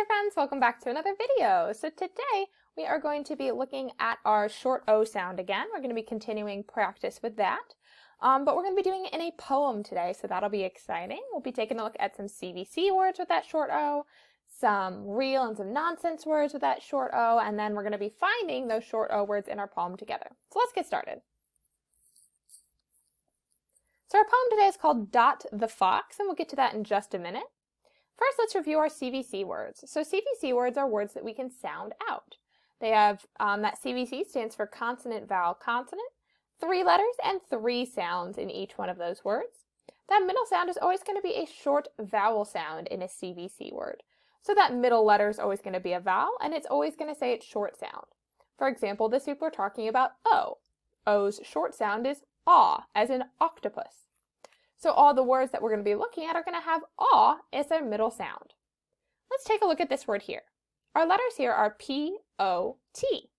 friends, welcome back to another video. So today we are going to be looking at our short O sound again. We're going to be continuing practice with that. But we're going to be doing it in a poem today, so that'll be exciting. We'll be taking a look at some CVC words with that short O, some real and some nonsense words with that short O, and then we're going to be finding those short O words in our poem together. So let's get started. So our poem today is called Dot the Fox, and we'll get to that in just a minute. First, let's review our CVC words. So CVC words are words that we can sound out. They have, that CVC stands for consonant, vowel, consonant, 3 letters and 3 sounds in each one of those words. That middle sound is always going to be a short vowel sound in a CVC word. So that middle letter is always going to be a vowel, and it's always going to say its short sound. For example, this week we're talking about O. O's short sound is aw, as in octopus. So all the words that we're going to be looking at are going to have aw as their middle sound. Let's take a look at this word here. Our letters here are P-O-T.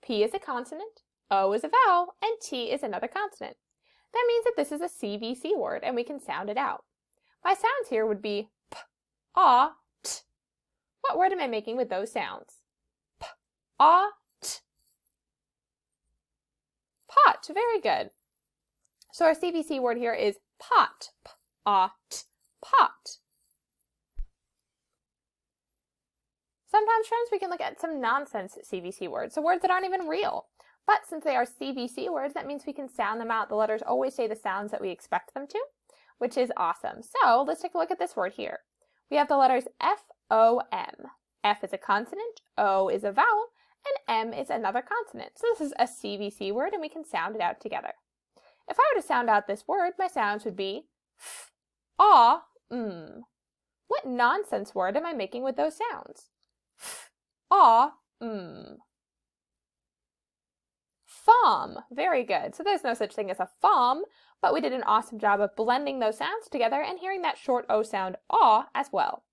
P is a consonant, O is a vowel, and T is another consonant. That means that this is a CVC word and we can sound it out. My sounds here would be p, aw, t. What word am I making with those sounds? P, aw, t. Pot, very good. So our CVC word here is pot, p-a-t, pot. Sometimes, friends, we can look at some nonsense CVC words, so words that aren't even real. But since they are CVC words, that means we can sound them out. The letters always say the sounds that we expect them to, which is awesome. So let's take a look at this word here. We have the letters F-O-M. F is a consonant, O is a vowel, and M is another consonant. So this is a CVC word, and we can sound it out together. If I were to sound out this word, my sounds would be f, aw, What nonsense word am I making with those sounds? F, aw, Fom, very good. So there's no such thing as a fom, but we did an awesome job of blending those sounds together and hearing that short O sound, aw, as well.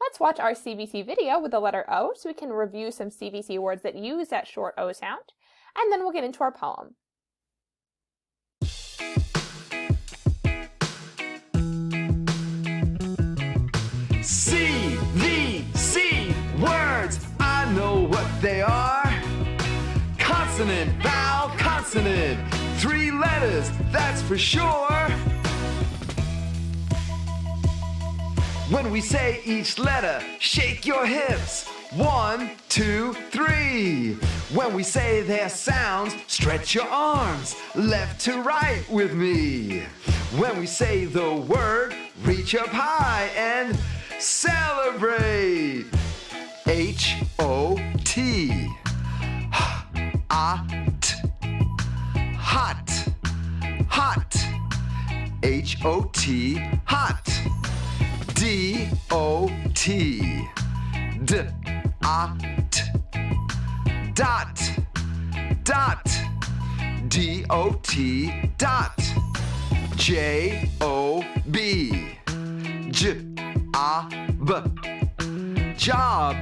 Let's watch our CVC video with the letter O so we can review some CVC words that use that short O sound, and then we'll get into our poem. CVC words, I know what they are. Consonant, vowel, consonant, 3 letters, that's for sure. When we say each letter, shake your hips. 1, 2, 3. When we say their sounds, stretch your arms left to right with me. When we say the word, reach up high and celebrate. H-O-T. H-A-T. Hot. Hot. H-O-T. Hot. D-O-T. D-A-T. Dot. Dot. D-O-T. Dot. J-O-B. J-A-B. Job.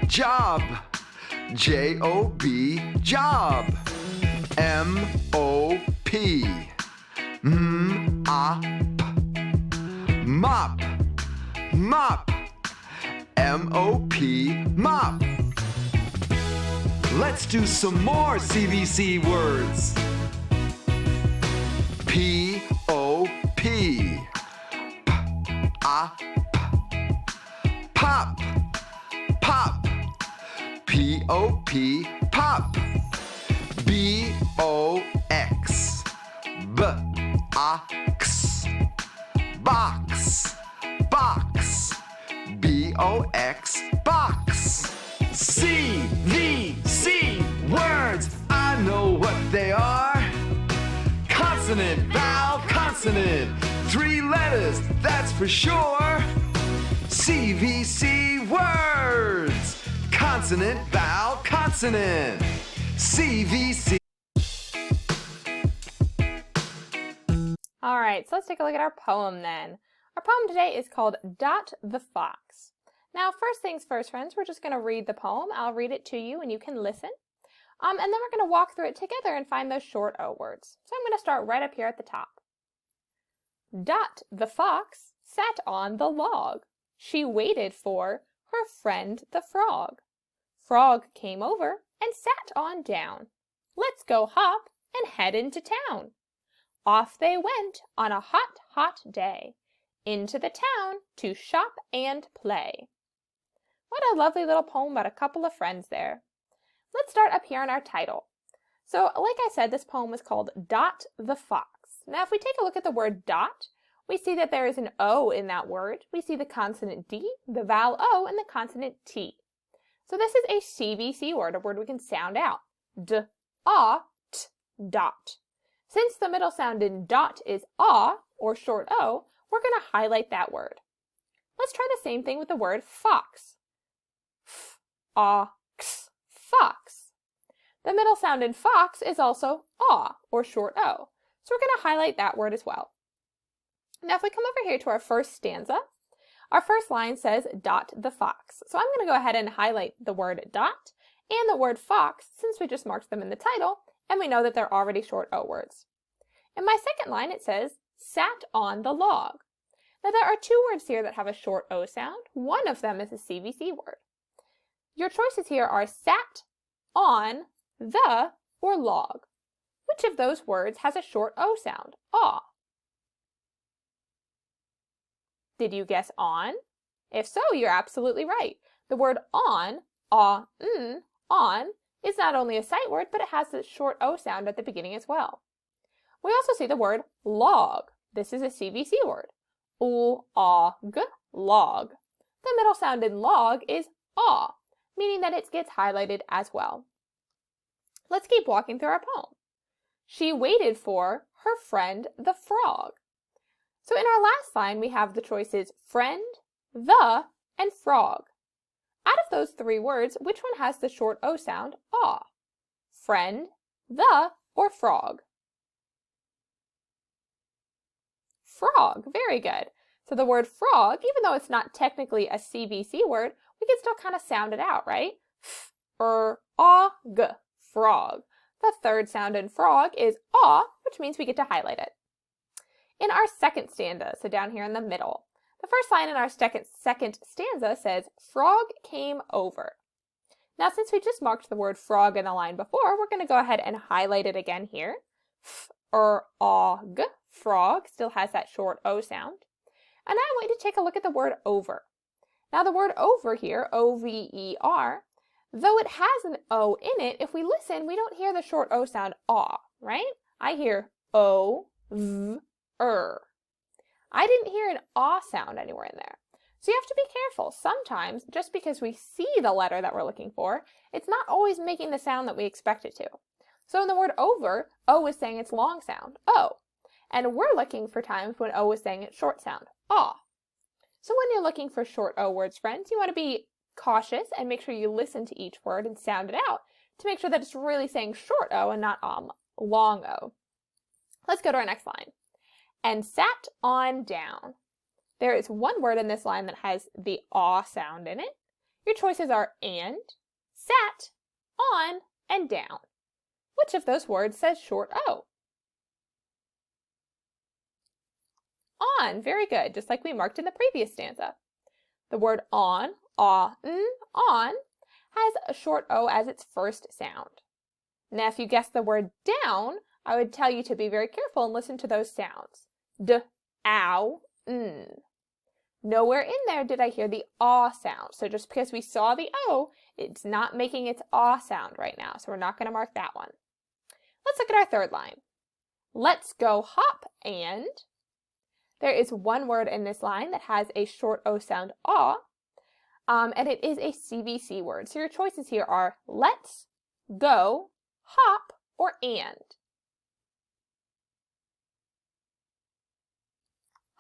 Job. J-O-B. Job. M-O-P. M-A-P. Mop. Mop. M-O-P. Mop. Let's do some more CVC words. P-O-P. P-A-P. Pop. Pop. P-O-P. Pop. B-O-X. B-A-X. Box. Box. B-O-X. Box. C-V-C words, I know what they are. Consonant, vowel, consonant, 3 letters, that's for sure. CVC words. Consonant, vowel, consonant. CVC. All right, so let's take a look at our poem then. Our poem today is called Dot the Fox. Now, first things first, friends, we're just going to read the poem. I'll read it to you and you can listen. And then we're going to walk through it together and find those short O words. So I'm going to start right up here at the top. Dot the fox sat on the log. She waited for her friend the frog. Frog came over and sat on down. Let's go hop and head into town. Off they went on a hot, hot day, into the town to shop and play. What a lovely little poem about a couple of friends there. Let's start up here on our title. So, like I said, this poem was called Dot the Fox. Now, if we take a look at the word dot, we see that there is an O in that word. We see the consonant D, the vowel O, and the consonant T. So this is a CVC word, a word we can sound out. D, A, T, dot. Since the middle sound in dot is A, or short O, we're going to highlight that word. Let's try the same thing with the word fox. F, A, X, fox. The middle sound in fox is also A, or short O. So we're going to highlight that word as well. Now if we come over here to our first stanza, our first line says dot the fox. So I'm going to go ahead and highlight the word dot and the word fox since we just marked them in the title and we know that they're already short O words. In my second line it says sat on the log. Now there are two words here that have a short O sound. One of them is a CVC word. Your choices here are sat, on, the, or log. Which of those words has a short O sound? Ah. Did you guess on? If so, you're absolutely right. The word on, on, is not only a sight word, but it has the short O sound at the beginning as well. We also see the word log. This is a CVC word. Log. The middle sound in log is ah, meaning that it gets highlighted as well. Let's keep walking through our poem. She waited for her friend the frog. So in our last line, we have the choices friend, the, and frog. Out of those three words, which one has the short O sound, ah? Friend, the, or frog? Frog, very good. So the word frog, even though it's not technically a CVC word, we can still kind of sound it out, right? F-R-A-G, frog. The third sound in frog is ah, which means we get to highlight it. In our second stanza, so down here in the middle, the first line in our second stanza says, frog came over. Now, since we just marked the word frog in the line before, we're going to go ahead and highlight it again here. F-R-A-G, frog, still has that short O sound. And I want you to take a look at the word over. Now, the word over here, O-V-E-R, though it has an O in it, if we listen, we don't hear the short O sound, ah, right? I hear O, V, I didn't hear an ah sound anywhere in there. So you have to be careful. Sometimes, just because we see the letter that we're looking for, it's not always making the sound that we expect it to. So in the word over, O is saying its long sound, O. And we're looking for times when O is saying its short sound, ah. So when you're looking for short O words, friends, you want to be cautious and make sure you listen to each word and sound it out to make sure that it's really saying short O and not long O. Let's go to our next line. And sat on down. There is one word in this line that has the ah sound in it. Your choices are and, sat, on, and down. Which of those words says short O? On, very good, just like we marked in the previous stanza. The word on, on, has a short O as its first sound. Now, if you guess the word down, I would tell you to be very careful and listen to those sounds. D, ow, n. Nowhere in there did I hear the ah sound. So just because we saw the O, it's not making its ah sound right now. So we're not going to mark that one. Let's look at our third line. Let's go hop and. There is one word in this line that has a short O sound, ah, and it is a CVC word. So your choices here are let's, go, hop, or and.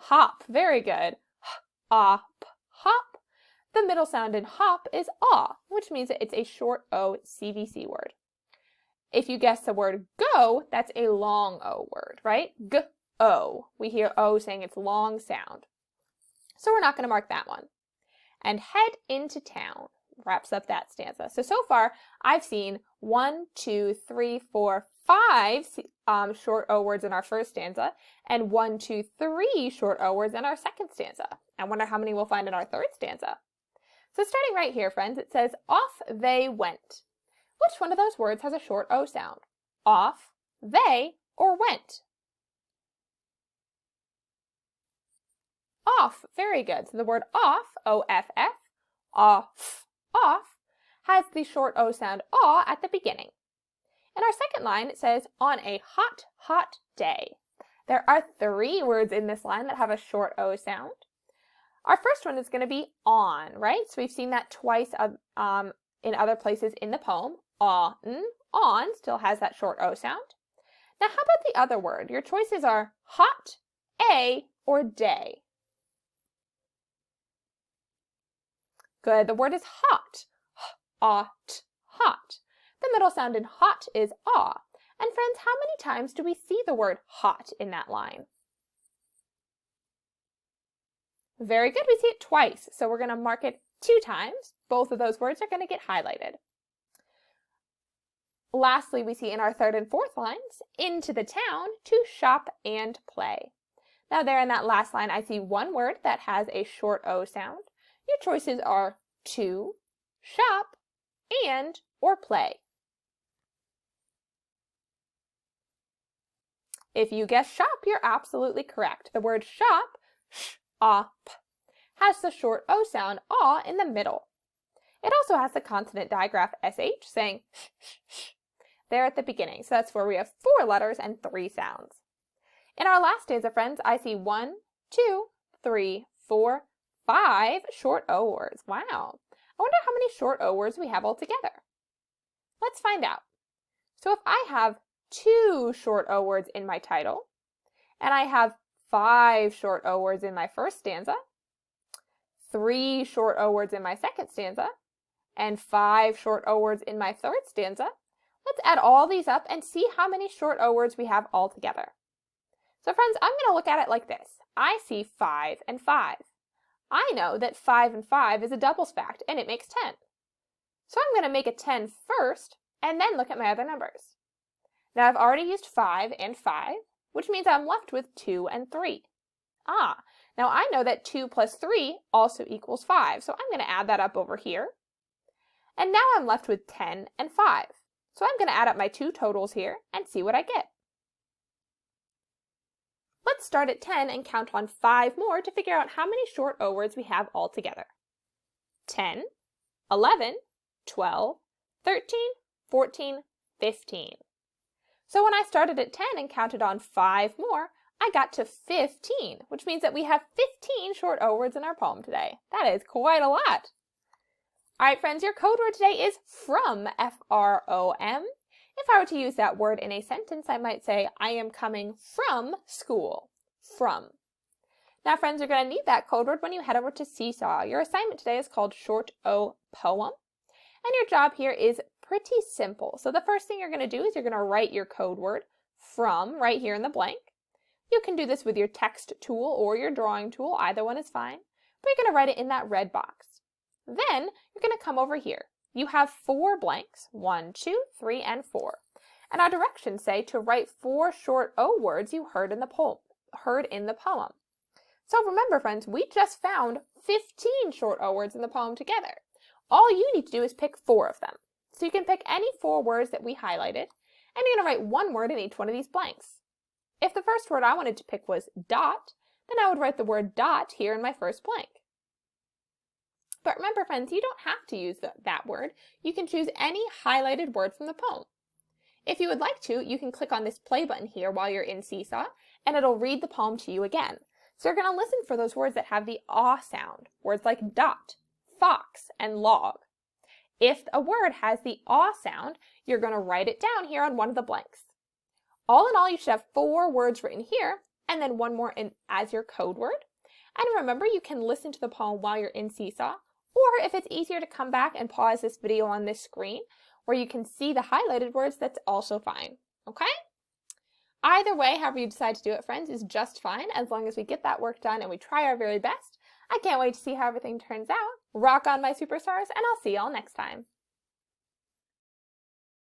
Hop, very good. Hop, hop. The middle sound in hop is ah, which means that it's a short O CVC word. If you guess the word go, that's a long O word, right? G-O. We hear O saying its long sound. So we're not going to mark that one. And head into town wraps up that stanza. So far, I've seen 1, 2, 3, 4, 5 short O words in our first stanza, and 1, 2, 3 short O words in our second stanza. I wonder how many we'll find in our third stanza. So starting right here, friends, it says, off they went. Which one of those words has a short O sound? Off, they, or went? Off, very good. So the word off, O-F-F, off, off, has the short O sound, aw, at the beginning. In our second line, it says, on a hot, hot day. There are 3 words in this line that have a short O sound. Our first one is going to be on, right? So we've seen that twice in other places in the poem. On still has that short O sound. Now, how about the other word? Your choices are hot, a, or day. Good. The word is hot. Hot, hot. The middle sound in hot is ah. And friends, how many times do we see the word hot in that line? Very good. We see it twice. So we're going to mark it 2 times. Both of those words are going to get highlighted. Lastly, we see in our 3rd and 4th lines, into the town to shop and play. Now there in that last line, I see one word that has a short O sound. Your choices are to, shop, and, or play. If you guess shop, you're absolutely correct. The word shop, shop, has the short O sound, aw, in the middle. It also has the consonant digraph sh, saying sh, there at the beginning. So that's where we have 4 letters and 3 sounds. In our last stanza, friends, I see 1, 2, 3, 4, 5 short O words. Wow. I wonder how many short O words we have altogether. Let's find out. So if I have 2 short O words in my title, and I have 5 short O words in my first stanza, 3 short O words in my second stanza, and 5 short O words in my third stanza, let's add all these up and see how many short O words we have altogether. So friends, I'm going to look at it like this. I see 5 and 5. I know that 5 and 5 is a doubles fact, and it makes 10. So I'm going to make a 10 first, and then look at my other numbers. Now I've already used 5 and 5, which means I'm left with 2 and 3. Now I know that 2 plus 3 also equals 5, so I'm going to add that up over here. And now I'm left with 10 and 5. So I'm going to add up my 2 totals here and see what I get. Let's start at 10 and count on 5 more to figure out how many short O words we have altogether. 10, 11, 12, 13, 14, 15. So when I started at 10 and counted on 5 more, I got to 15, which means that we have 15 short O words in our poem today. That is quite a lot. All right, friends, your code word today is from, F-R-O-M. If I were to use that word in a sentence, I might say, I am coming from school. From. Now, friends, you're going to need that code word when you head over to Seesaw. Your assignment today is called Short O Poem. And your job here is pretty simple. So the first thing you're going to do is you're going to write your code word from right here in the blank. You can do this with your text tool or your drawing tool. Either one is fine. But you're going to write it in that red box. Then you're going to come over here. You have 4 blanks, 1, 2, 3, and 4. And our directions say to write 4 short O words you heard in the poem. So remember, friends, we just found 15 short O words in the poem together. All you need to do is pick 4 of them. So you can pick any 4 words that we highlighted, and you're going to write 1 word in each one of these blanks. If the first word I wanted to pick was dot, then I would write the word dot here in my first blank. But remember, friends, you don't have to use that word. You can choose any highlighted word from the poem. If you would like to, you can click on this play button here while you're in Seesaw, and it'll read the poem to you again. So you're going to listen for those words that have the aw sound, words like dot, fox, and log. If a word has the aw sound, you're going to write it down here on one of the blanks. All in all, you should have 4 words written here, and then 1 more as your code word. And remember, you can listen to the poem while you're in Seesaw, or if it's easier to come back and pause this video on this screen where you can see the highlighted words, that's also fine, okay? Either way, however you decide to do it, friends, is just fine as long as we get that work done and we try our very best. I can't wait to see how everything turns out. Rock on, my superstars, and I'll see y'all next time.